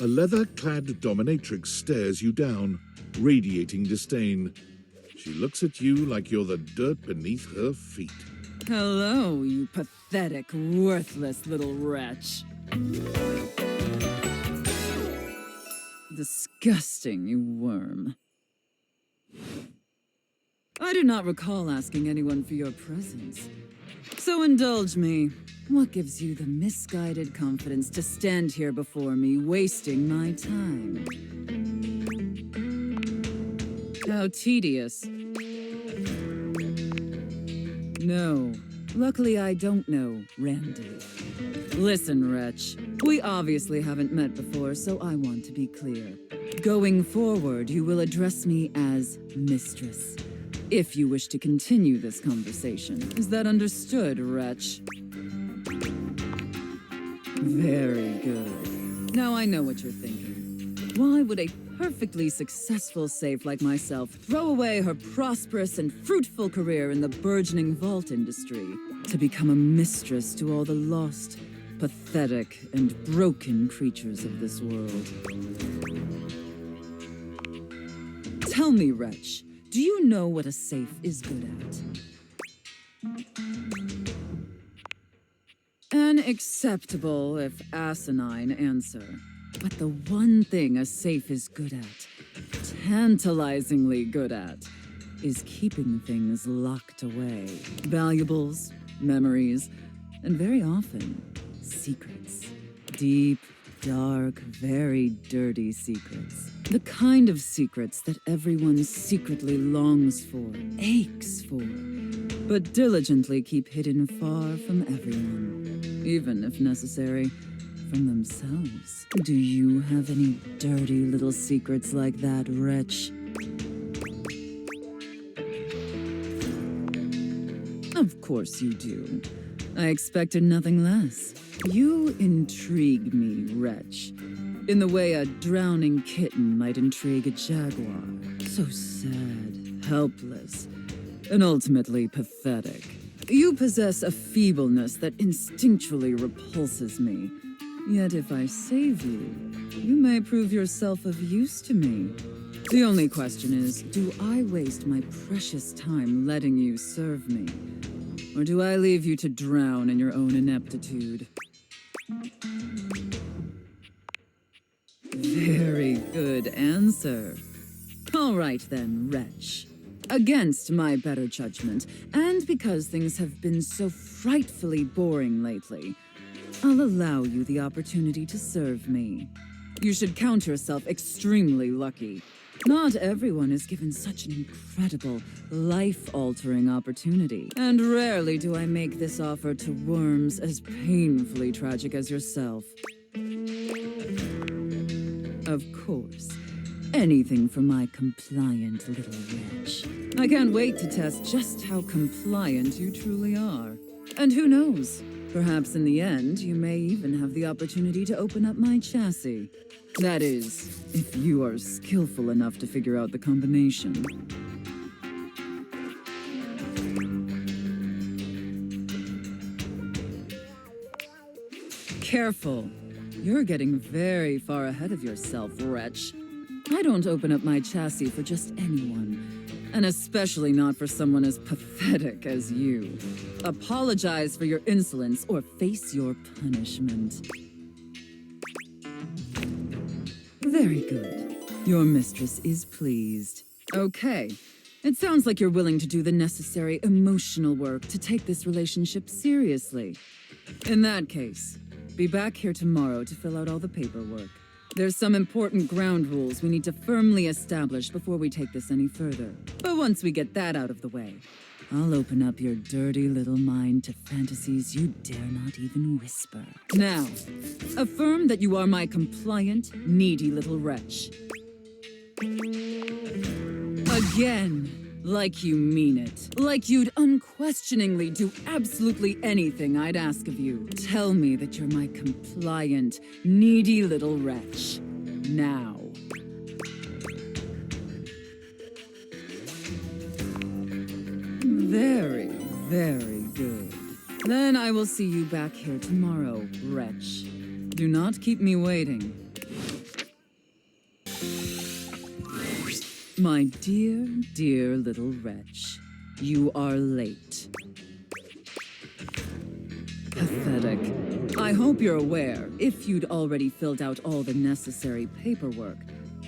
A leather-clad dominatrix stares you down, radiating disdain. She looks at you like you're the dirt beneath her feet. Hello, you pathetic, worthless little wretch. Disgusting, you worm. I do not recall asking anyone for your presence. So indulge me. What gives you the misguided confidence to stand here before me, wasting my time? How tedious. No. Luckily, I don't know, Randy. Listen, wretch. We obviously haven't met before, so I want to be clear. Going forward, you will address me as Mistress, if you wish to continue this conversation. Is that understood, wretch? Very good. Now I know what you're thinking. Why would a perfectly successful safe like myself throw away her prosperous and fruitful career in the burgeoning vault industry to become a mistress to all the lost, pathetic, and broken creatures of this world? Tell me, wretch, do you know what a safe is good at? An acceptable, if asinine, answer. But the one thing a safe is good at, tantalizingly good at, is keeping things locked away. Valuables, memories, and very often, secrets. Deep, dark, very dirty secrets. The kind of secrets that everyone secretly longs for, aches for, but diligently keep hidden far from everyone, even if necessary, from themselves. Do you have any dirty little secrets like that, wretch? Of course you do. I expected nothing less. You intrigue me, wretch, in the way a drowning kitten might intrigue a jaguar. So sad, helpless, and ultimately pathetic. You possess a feebleness that instinctually repulses me. Yet if I save you, you may prove yourself of use to me. The only question is, do I waste my precious time letting you serve me? Or do I leave you to drown in your own ineptitude? Very good answer. All right then, wretch. Against my better judgment, and because things have been so frightfully boring lately, I'll allow you the opportunity to serve me. You should count yourself extremely lucky. Not everyone is given such an incredible, life-altering opportunity. And rarely do I make this offer to worms as painfully tragic as yourself. Of course, anything for my compliant little wretch. I can't wait to test just how compliant you truly are. And who knows? Perhaps in the end, you may even have the opportunity to open up my chassis. That is, if you are skillful enough to figure out the combination. Careful. You're getting very far ahead of yourself, wretch. I don't open up my chassis for just anyone. And especially not for someone as pathetic as you. Apologize for your insolence or face your punishment. Very good. Your mistress is pleased. Okay. It sounds like you're willing to do the necessary emotional work to take this relationship seriously. In that case, be back here tomorrow to fill out all the paperwork. There's some important ground rules we need to firmly establish before we take this any further. But once we get that out of the way, I'll open up your dirty little mind to fantasies you dare not even whisper. Now, affirm that you are my compliant, needy little wretch. Again. Like you mean it. Like you'd unquestioningly do absolutely anything I'd ask of you. Tell me that you're my compliant, needy little wretch. Now. Very, very good. Then I will see you back here tomorrow, wretch. Do not keep me waiting. My dear, dear little wretch, you are late. Pathetic. I hope you're aware, if you'd already filled out all the necessary paperwork,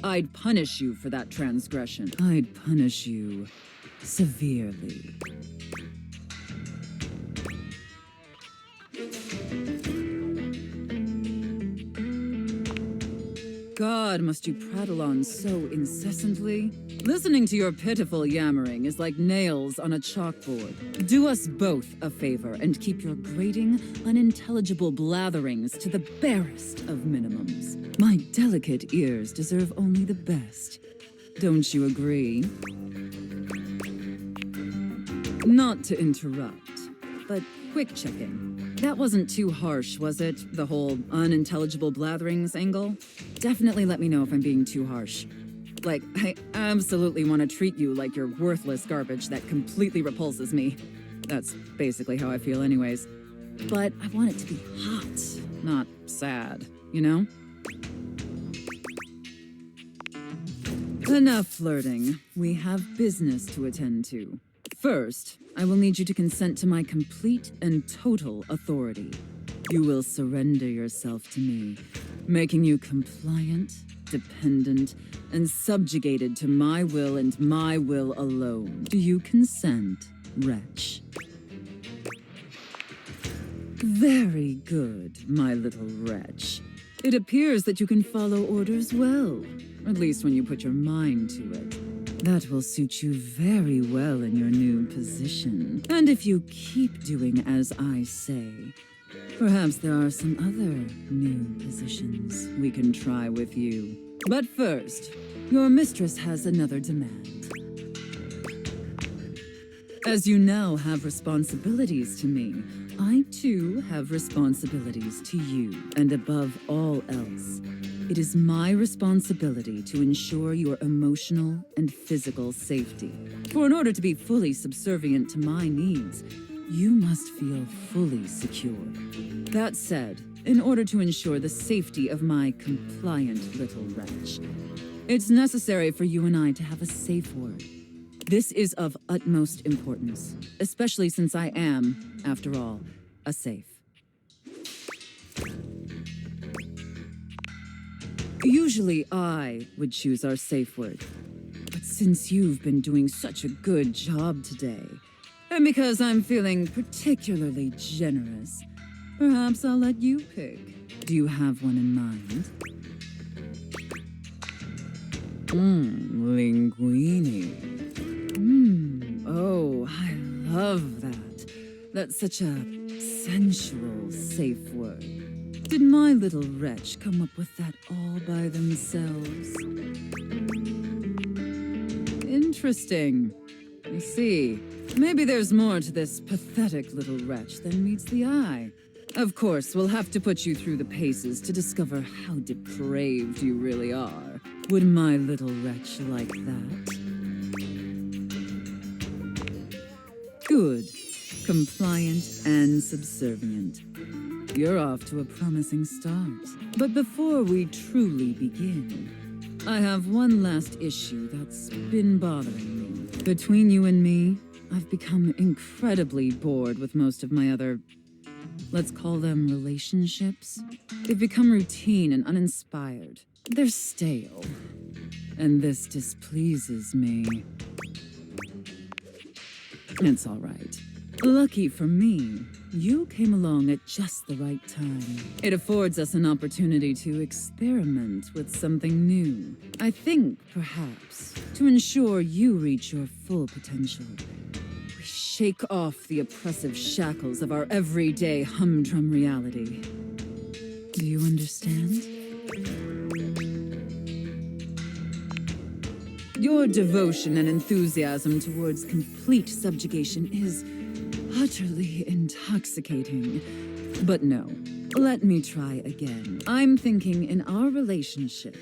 I'd punish you for that transgression. I'd punish you severely. God, must you prattle on so incessantly? Listening to your pitiful yammering is like nails on a chalkboard. Do us both a favor and keep your grating, unintelligible blatherings to the barest of minimums. My delicate ears deserve only the best. Don't you agree? Not to interrupt, but quick check-in. That wasn't too harsh, was it? The whole unintelligible blatherings angle? Definitely let me know if I'm being too harsh. Like, I absolutely want to treat you like you're worthless garbage that completely repulses me. That's basically how I feel anyways. But I want it to be hot, not sad, you know? Enough flirting. We have business to attend to. First, I will need you to consent to my complete and total authority. You will surrender yourself to me, making you compliant, dependent, and subjugated to my will and my will alone. Do you consent, wretch? Very good, my little wretch. It appears that you can follow orders well, at least when you put your mind to it. That will suit you very well in your new position. And if you keep doing as I say, perhaps there are some other new positions we can try with you. But first, your mistress has another demand. As you now have responsibilities to me, I too have responsibilities to you. And above all else, it is my responsibility to ensure your emotional and physical safety. For in order to be fully subservient to my needs, you must feel fully secure. That said, in order to ensure the safety of my compliant little wretch, it's necessary for you and I to have a safe word. This is of utmost importance, especially since I am, after all, a safe. Usually I would choose our safe word, but since you've been doing such a good job today, and because I'm feeling particularly generous, perhaps I'll let you pick. Do you have one in mind? Linguini. Oh, I love that. That's such a sensual, safe word. Did my little wretch come up with that all by themselves? Interesting. I see. Maybe there's more to this pathetic little wretch than meets the eye. Of course, we'll have to put you through the paces to discover how depraved you really are. Would my little wretch like that? Good. Compliant and subservient. You're off to a promising start. But before we truly begin, I have one last issue that's been bothering me. Between you and me, I've become incredibly bored with most of my other, let's call them relationships. They've become routine and uninspired. They're stale. And this displeases me. It's all right. Lucky for me, you came along at just the right time. It affords us an opportunity to experiment with something new. I think, perhaps, to ensure you reach your full potential, we shake off the oppressive shackles of our everyday humdrum reality. Do you understand? Your devotion and enthusiasm towards complete subjugation is utterly intoxicating. But no, let me try again. I'm thinking in our relationship,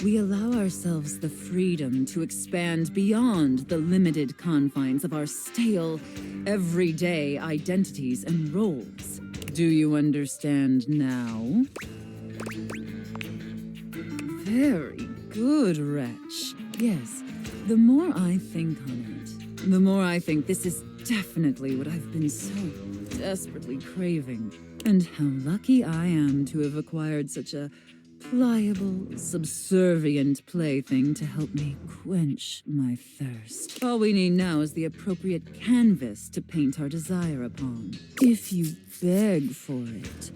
we allow ourselves the freedom to expand beyond the limited confines of our stale, everyday identities and roles. Do you understand now? Very good, wretch. Yes, The more I think on it, the more I think this is definitely what I've been so desperately craving. And how lucky I am to have acquired such a pliable, subservient plaything to help me quench my thirst. All we need now is the appropriate canvas to paint our desire upon. If you beg for it,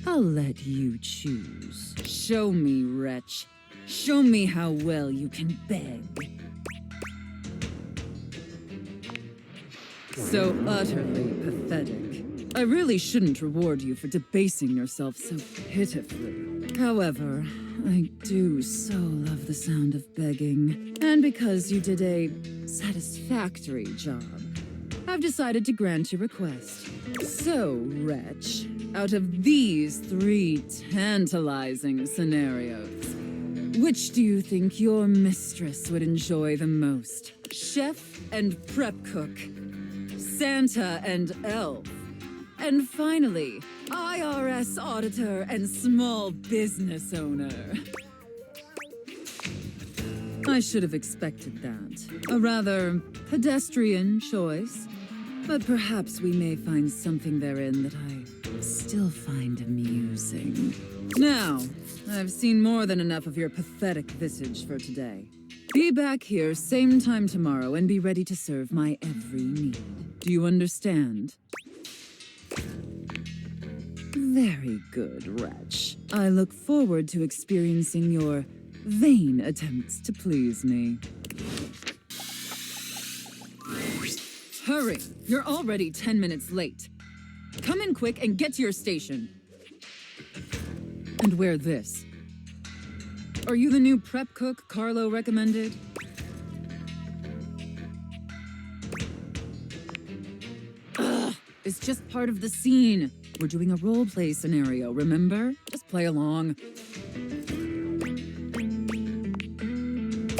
I'll let you choose. Show me, wretch. Show me how well you can beg. So utterly pathetic. I really shouldn't reward you for debasing yourself so pitifully. However, I do so love the sound of begging. And because you did a satisfactory job, I've decided to grant your request. So, wretch, out of these 3 tantalizing scenarios, which do you think your mistress would enjoy the most? Chef and prep cook, Santa and elf, and finally, IRS auditor and small business owner. I should have expected that. A rather pedestrian choice, but perhaps we may find something therein that I still find amusing. Now, I've seen more than enough of your pathetic visage for today. Be back here same time tomorrow and be ready to serve my every need. Do you understand? Very good, wretch. I look forward to experiencing your vain attempts to please me. Hurry! You're already 10 minutes late. Come in quick and get to your station. And wear this. Are you the new prep cook Carlo recommended? Ugh, it's just part of the scene. We're doing a role-play scenario, remember? Just play along.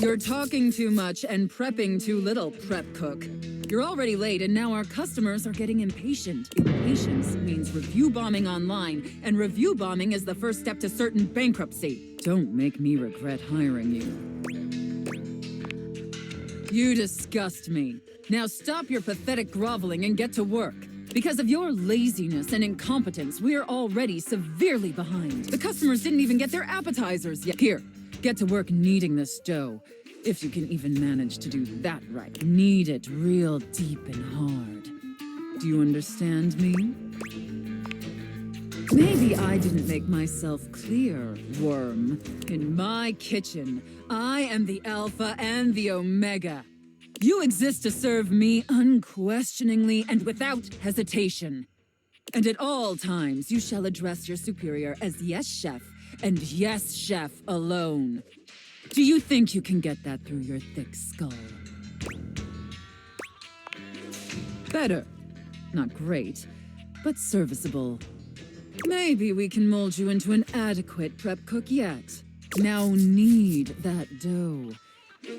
You're talking too much and prepping too little, prep cook. You're already late, and now our customers are getting impatient. Impatience means review bombing online, and review bombing is the first step to certain bankruptcy. Don't make me regret hiring you. You disgust me. Now stop your pathetic groveling and get to work. Because of your laziness and incompetence, we're already severely behind. The customers didn't even get their appetizers yet. Here, get to work kneading this dough. If you can even manage to do that right. Knead it real deep and hard. Do you understand me? Maybe I didn't make myself clear, worm. In my kitchen, I am the Alpha and the Omega. You exist to serve me unquestioningly and without hesitation. And at all times, you shall address your superior as yes, chef, and yes, chef alone. Do you think you can get that through your thick skull? Better. Not great, but serviceable. Maybe we can mold you into an adequate prep cook yet. Now knead that dough.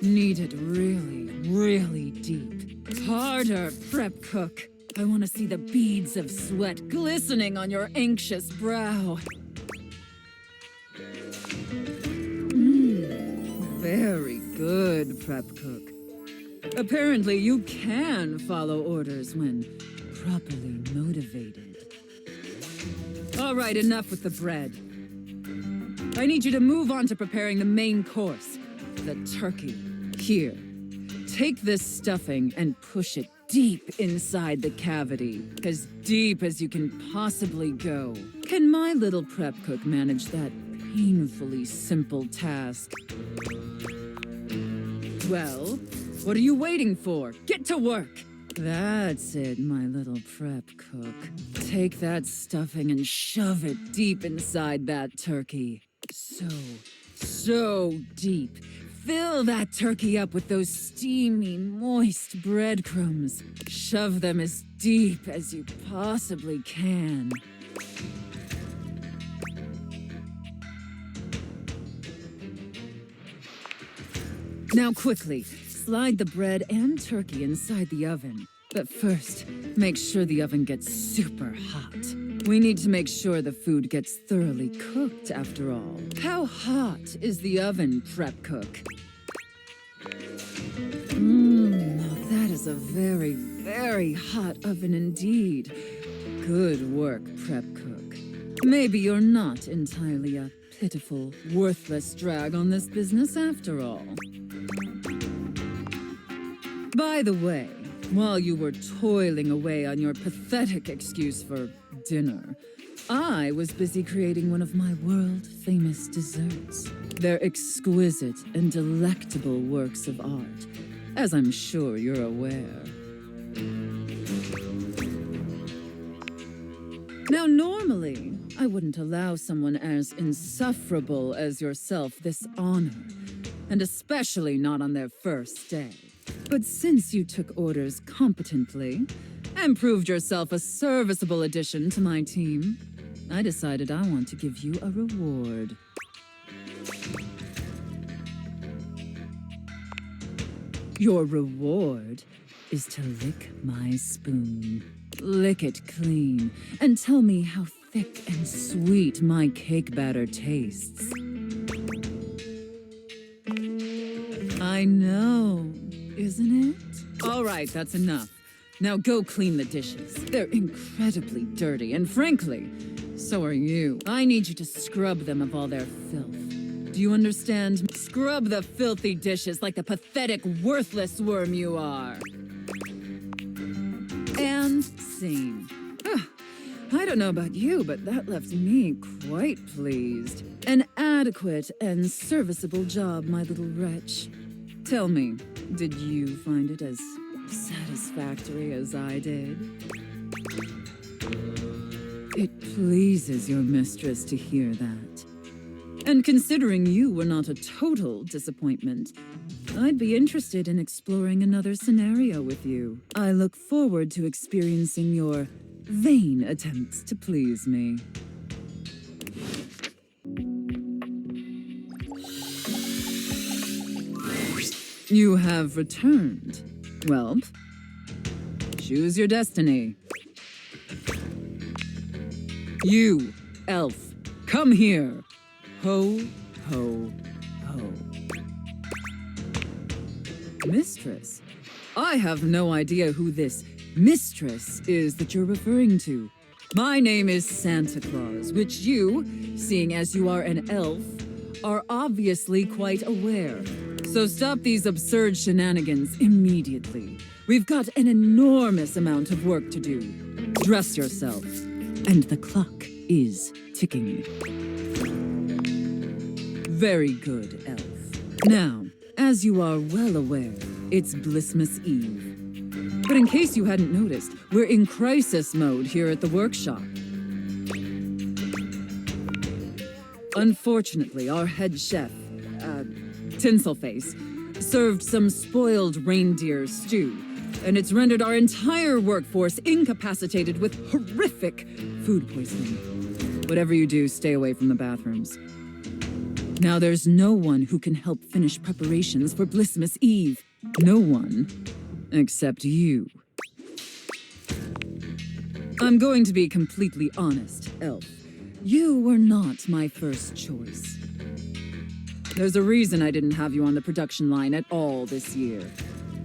Knead it really, really deep. Harder, prep cook. I want to see the beads of sweat glistening on your anxious brow. Very good, prep cook. Apparently you can follow orders when properly motivated. All right, enough with the bread. I need you to move on to preparing the main course, the turkey. Here, take this stuffing and push it deep inside the cavity, as deep as you can possibly go. Can my little prep cook manage that painfully simple task? Well, what are you waiting for? Get to work! That's it, my little prep cook. Take that stuffing and shove it deep inside that turkey. So deep. Fill that turkey up with those steamy, moist breadcrumbs. Shove them as deep as you possibly can. Now quickly, slide the bread and turkey inside the oven. But first, make sure the oven gets super hot. We need to make sure the food gets thoroughly cooked after all. How hot is the oven, prep cook? a very, very hot oven indeed. Good work, prep cook. Maybe you're not entirely a pitiful, worthless drag on this business after all. By the way, while you were toiling away on your pathetic excuse for dinner, I was busy creating one of my world-famous desserts. They're exquisite and delectable works of art, as I'm sure you're aware. Now, normally, I wouldn't allow someone as insufferable as yourself this honor, and especially not on their first day. But since you took orders competently and proved yourself a serviceable addition to my team, I decided I want to give you a reward. Your reward is to lick my spoon. Lick it clean and tell me how thick and sweet my cake batter tastes. I know, isn't it? All right, that's enough. Now go clean the dishes. They're incredibly dirty, and frankly, so are you. I need you to scrub them of all their filth. Do you understand? Scrub the filthy dishes like the pathetic, worthless worm you are. And scene. I don't know about you, but that left me quite pleased. An adequate and serviceable job, my little wretch. Tell me, did you find it as satisfactory as I did? It pleases your mistress to hear that. And considering you were not a total disappointment, I'd be interested in exploring another scenario with you. I look forward to experiencing your vain attempts to please me. You have returned. Well, choose your destiny. You, elf, come here. Ho, ho, ho. Mistress? I have no idea who this mistress is that you're referring to. My name is Santa Claus, which you, seeing as you are an elf, are obviously quite aware. So stop these absurd shenanigans immediately. We've got an enormous amount of work to do. Dress yourself, and the clock is ticking. Very good, elf. Now, as you are well aware, it's Blissmas Eve. But in case you hadn't noticed, we're in crisis mode here at the workshop. Unfortunately, our head chef, Tinselface, served some spoiled reindeer stew, and it's rendered our entire workforce incapacitated with horrific food poisoning. Whatever you do, stay away from the bathrooms. Now there's no one who can help finish preparations for Blissmas Eve. No one. Except you. I'm going to be completely honest, Elf. You were not my first choice. There's a reason I didn't have you on the production line at all this year.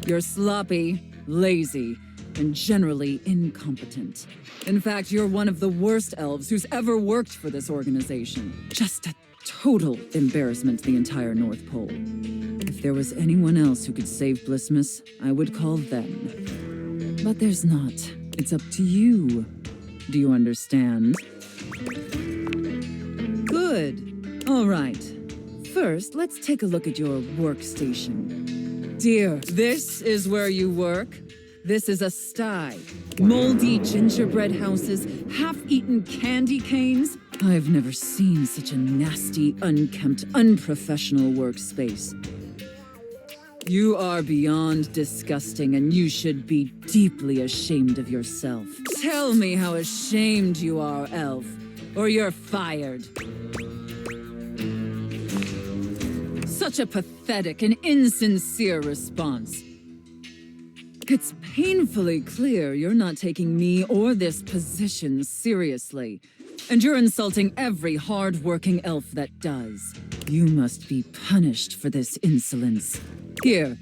You're sloppy, lazy, and generally incompetent. In fact, you're one of the worst elves who's ever worked for this organization. Just a total embarrassment to the entire North Pole. If there was anyone else who could save Blissmas, I would call them. But there's not. It's up to you. Do you understand? Good. All right. First, let's take a look at your workstation. Dear, this is where you work? This is a sty. Moldy gingerbread houses, half-eaten candy canes. I've never seen such a nasty, unkempt, unprofessional workspace. You are beyond disgusting, and you should be deeply ashamed of yourself. Tell me how ashamed you are, Elf, or you're fired. Such a pathetic and insincere response. It's painfully clear you're not taking me or this position seriously, and you're insulting every hard-working elf that does. You must be punished for this insolence. Here,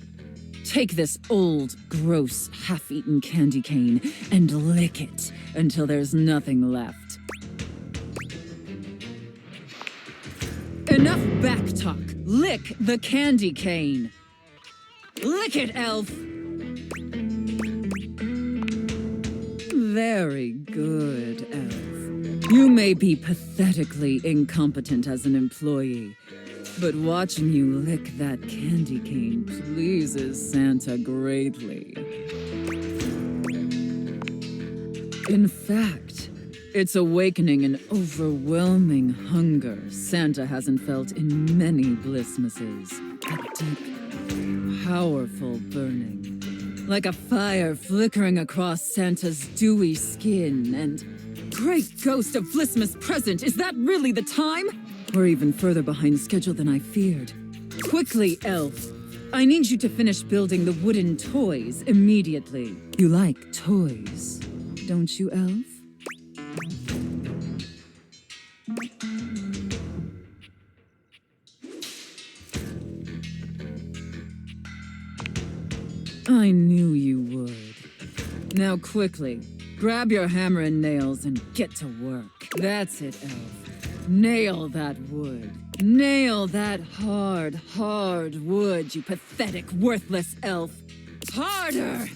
Take this old, gross, half-eaten candy cane and lick it until there's nothing left. Enough backtalk. Lick the candy cane. Lick it, elf. Very good, elf. You may be pathetically incompetent as an employee, but watching you lick that candy cane pleases Santa greatly. In fact, it's awakening an overwhelming hunger Santa hasn't felt in many Blissmases. A deep, powerful burning. Like a fire flickering across Santa's dewy skin and... Great ghost of Blissmas present, is that really the time? We're even further behind schedule than I feared. Quickly, elf. I need you to finish building the wooden toys immediately. You like toys, don't you, elf? I knew you would. Now quickly, grab your hammer and nails and get to work. That's it, elf. Nail that wood. Nail that hard, hard wood, you pathetic, worthless elf. Harder!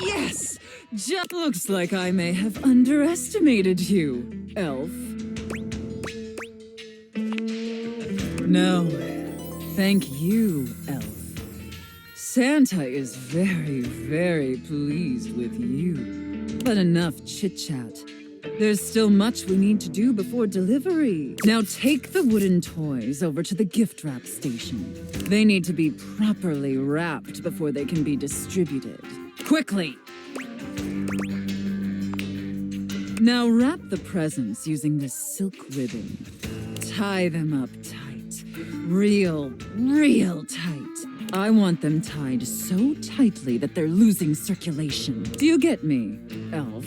Yes! Just looks like I may have underestimated you, elf. No, thank you, elf. Santa is very, very pleased with you. But enough chit-chat. There's still much we need to do before delivery. Now take the wooden toys over to the gift wrap station. They need to be properly wrapped before they can be distributed. Quickly! Now wrap the presents using this silk ribbon. Tie them up tight. Real tight. I want them tied so tightly that they're losing circulation. Do you get me, elf?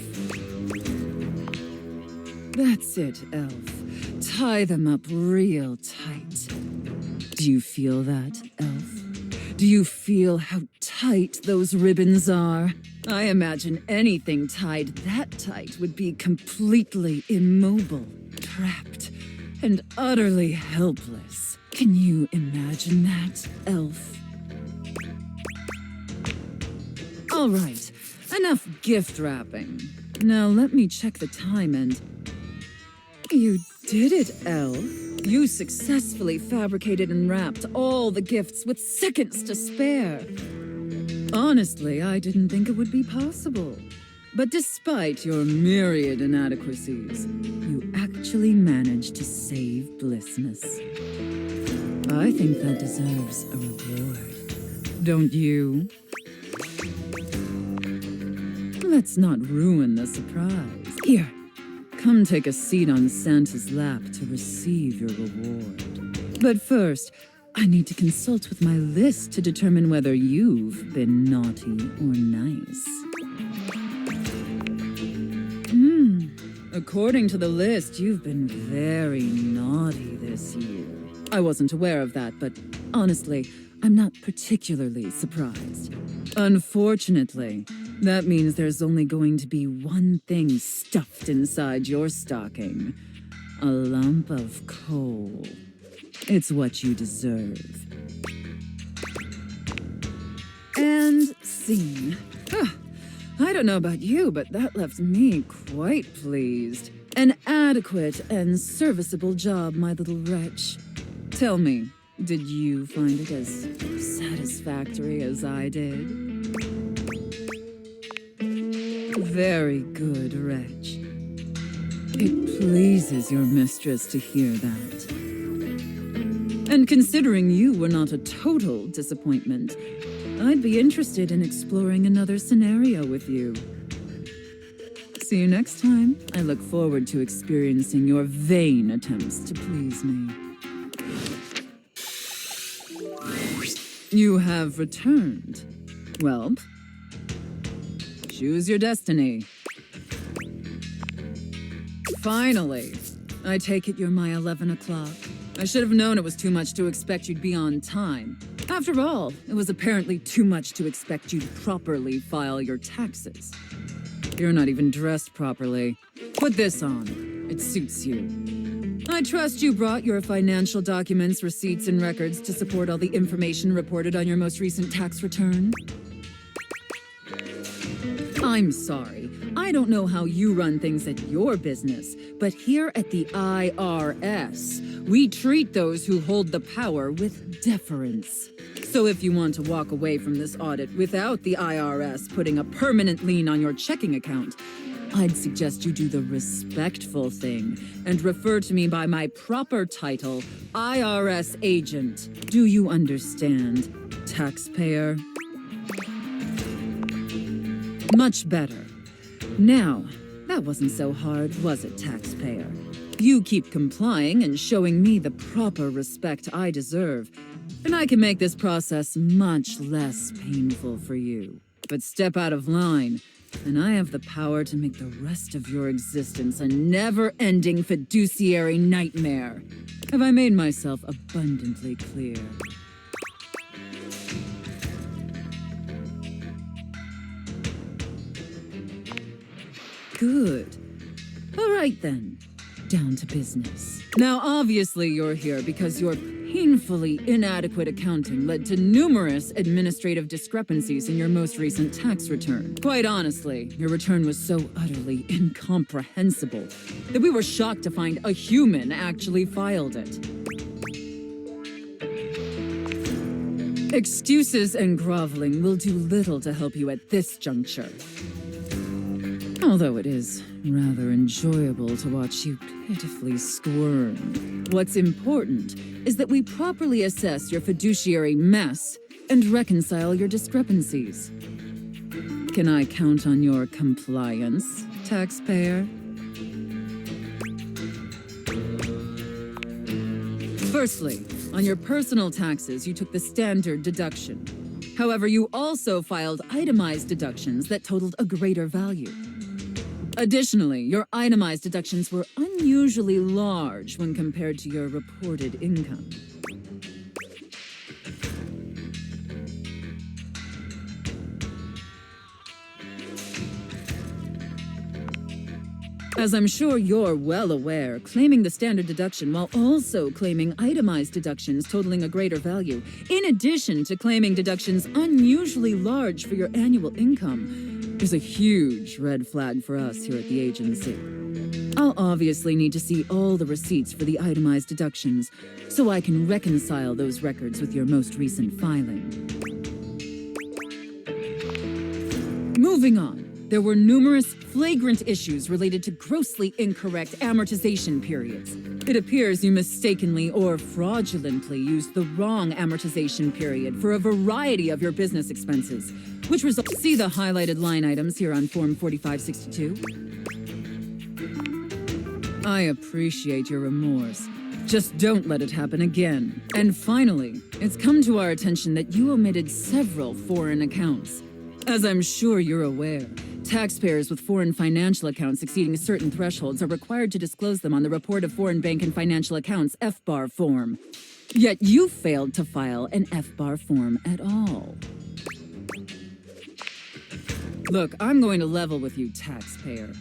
That's it, elf. Tie them up real tight. Do you feel that, elf? Do you feel how tight those ribbons are? I imagine anything tied that tight would be completely immobile, trapped, and utterly helpless. Can you imagine that, elf? All right, enough gift wrapping. Now let me check the time and... You did it, elf. You successfully fabricated and wrapped all the gifts with seconds to spare. Honestly, I didn't think it would be possible. But despite your myriad inadequacies, you actually managed to save Blissmas. I think that deserves a reward. Don't you? Let's not ruin the surprise. Here, come take a seat on Santa's lap to receive your reward. But first, I need to consult with my list to determine whether you've been naughty or nice. According to the list, you've been very naughty this year. I wasn't aware of that, but honestly, I'm not particularly surprised. Unfortunately, that means there's only going to be one thing stuffed inside your stocking. A lump of coal. It's what you deserve. And scene. I don't know about you, but that left me quite pleased. An adequate and serviceable job, my little wretch. Tell me, did you find it as satisfactory as I did? Very good, wretch. It pleases your mistress to hear that. And considering you were not a total disappointment, I'd be interested in exploring another scenario with you. See you next time. I look forward to experiencing your vain attempts to please me. You have returned. Well, choose your destiny. Finally. I take it you're my 11 o'clock. I should have known it was too much to expect you'd be on time. After all, it was apparently too much to expect you to properly file your taxes. You're not even dressed properly. Put this on. It suits you. I trust you brought your financial documents, receipts, and records to support all the information reported on your most recent tax return. I'm sorry. I don't know how you run things at your business, but here at the IRS, we treat those who hold the power with deference. So if you want to walk away from this audit without the IRS putting a permanent lien on your checking account, I'd suggest you do the respectful thing and refer to me by my proper title, IRS agent. Do you understand, taxpayer? Much better. Now, that wasn't so hard, was it, taxpayer? You keep complying and showing me the proper respect I deserve, and I can make this process much less painful for you. But step out of line, and I have the power to make the rest of your existence a never-ending fiduciary nightmare. Have I made myself abundantly clear? Good. All right then. Down to business. Now, obviously you're here because your painfully inadequate accounting led to numerous administrative discrepancies in your most recent tax return. Quite honestly, your return was so utterly incomprehensible that we were shocked to find a human actually filed it. Excuses and groveling will do little to help you at this juncture. Although it is rather enjoyable to watch you pitifully squirm. What's important is that we properly assess your fiduciary mess and reconcile your discrepancies. Can I count on your compliance, taxpayer? Firstly, on your personal taxes, you took the standard deduction. However, you also filed itemized deductions that totaled a greater value. Additionally, your itemized deductions were unusually large when compared to your reported income. As I'm sure you're well aware, claiming the standard deduction while also claiming itemized deductions totaling a greater value, in addition to claiming deductions unusually large for your annual income, is a huge red flag for us here at the agency. I'll obviously need to see all the receipts for the itemized deductions, so I can reconcile those records with your most recent filing. Moving on. There were numerous flagrant issues related to grossly incorrect amortization periods. It appears you mistakenly or fraudulently used the wrong amortization period for a variety of your business expenses, which results. See the highlighted line items here on Form 4562? I appreciate your remorse. Just don't let it happen again. And finally, it's come to our attention that you omitted several foreign accounts. As I'm sure you're aware, taxpayers with foreign financial accounts exceeding certain thresholds are required to disclose them on the Report of Foreign Bank and Financial Accounts FBAR form. Yet you failed to file an FBAR form at all. Look, I'm going to level with you, taxpayer.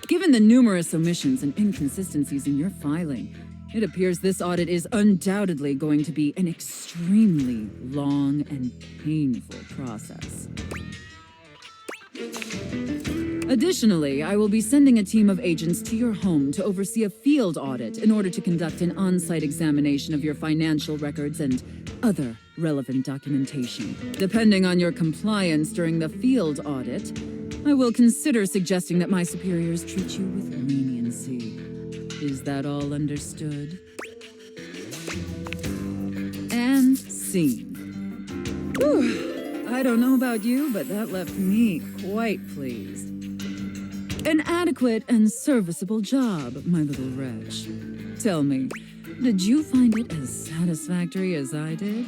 Given the numerous omissions and inconsistencies in your filing, it appears this audit is undoubtedly going to be an extremely long and painful process. Additionally, I will be sending a team of agents to your home to oversee a field audit in order to conduct an on-site examination of your financial records and other relevant documentation. Depending on your compliance during the field audit, I will consider suggesting that my superiors treat you with leniency. Is that all understood? And scene. Whew. I don't know about you, but that left me quite pleased. An adequate and serviceable job, my little wretch. Tell me, did you find it as satisfactory as I did?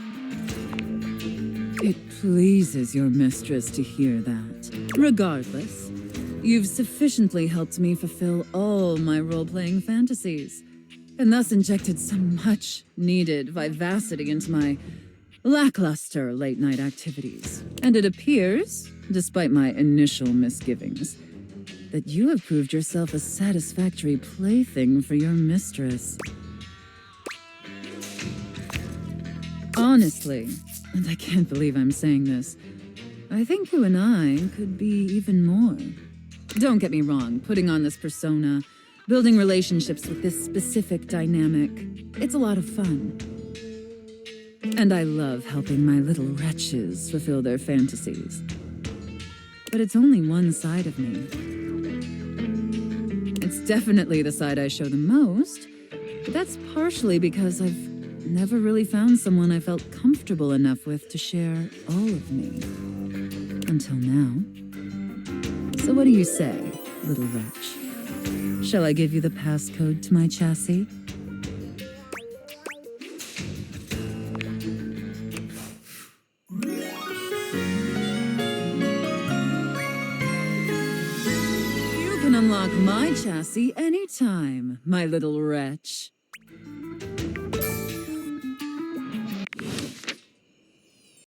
It pleases your mistress to hear that. Regardless, you've sufficiently helped me fulfill all my role-playing fantasies, and thus injected some much-needed vivacity into my lackluster late-night activities. And it appears, despite my initial misgivings, that you have proved yourself a satisfactory plaything for your mistress. Honestly, and I can't believe I'm saying this, I think you and I could be even more. Don't get me wrong, putting on this persona, building relationships with this specific dynamic, it's a lot of fun. And I love helping my little wretches fulfill their fantasies. But it's only one side of me. It's definitely the side I show the most, but that's partially because I've never really found someone I felt comfortable enough with to share all of me. Until now. So what do you say, little wretch? Shall I give you the passcode to my chassis? You can unlock my chassis anytime, my little wretch.